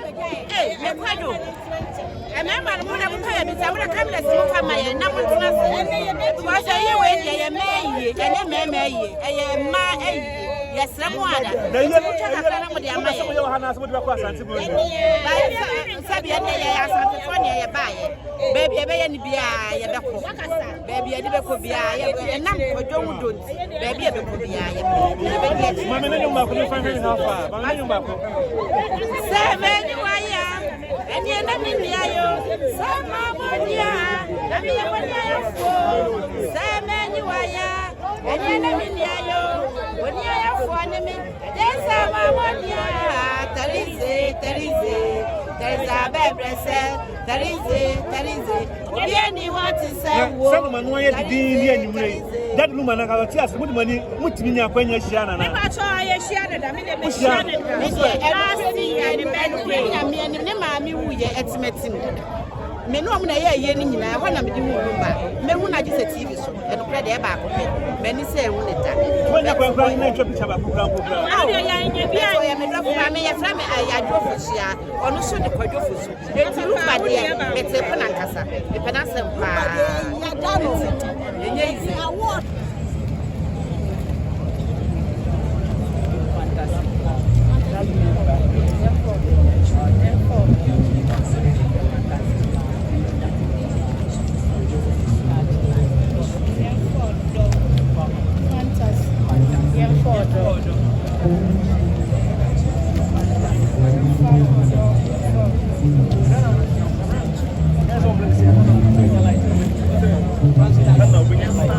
Hey, Mekwado. And I'm going to pay because I would have come to smoke my number. Because I went a may, and a may, a ma. Yes, someone. They are with your Johannes would request and Sabia, baby, a baby, baby, a baby, baby, a number of don't, baby, a baby, and you're not in the aisle. Some are and you're not in the aisle. When you have one of me, there's a one, there is a baby, there is it. Anyone to say, someone wanted to be in that woman. I got just good money, which means you're going to share. I saw a shared, I mean, a shared, and me no am na ye ni nyina ho na me di mu Lumba me hu na ji se TV so e no pre de ba ko me ni se hu ne ta wona kwa kwa na twa picture ba program ah ya nya bia so ya me do fa me ya fra me ya do fosia ono so de kwadwo fosu e ti Lumba de me te ko na nkasa me pe na se mpa ya da no ye izi award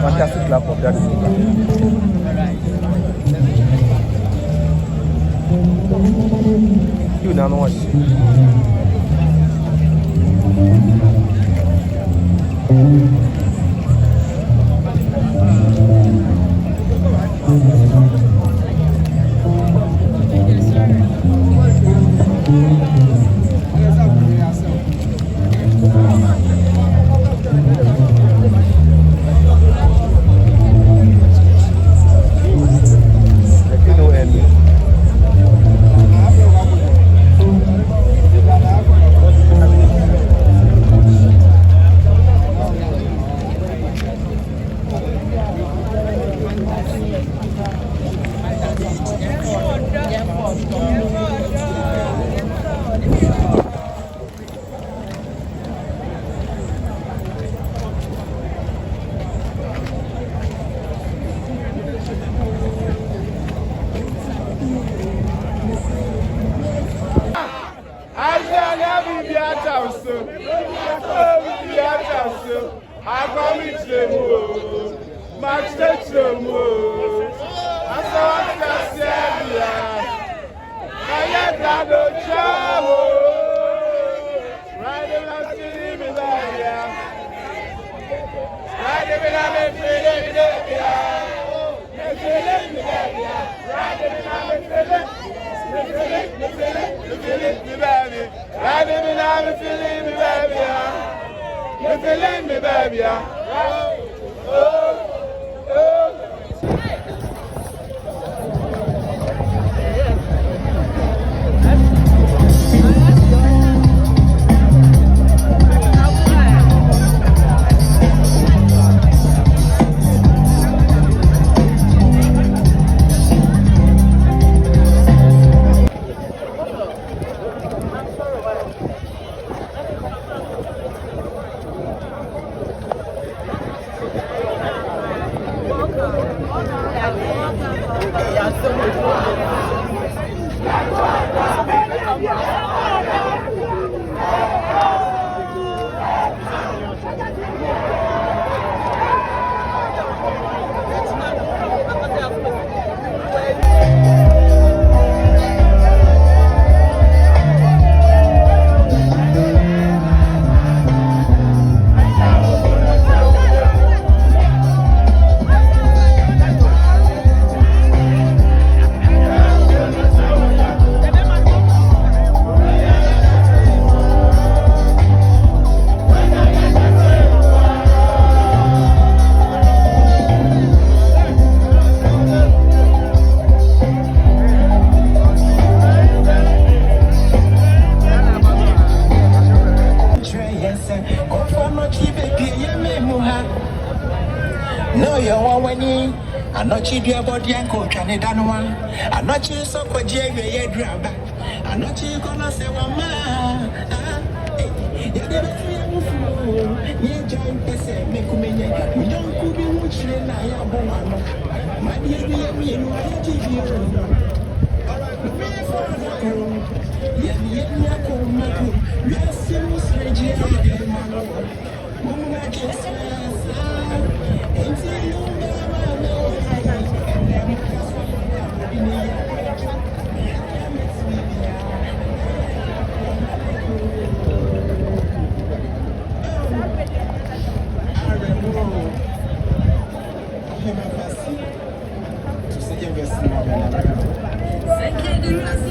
Fantastic clap of that. You now know what? No, you're one when I'm not cheap your body and coach and it one. I'm not cheap so for Jerry, drab. I'm not cheap gonna say, well, ma. You're the best you join the same, make me. We don't could be much in I am one. My dear, we are TV. Thank you.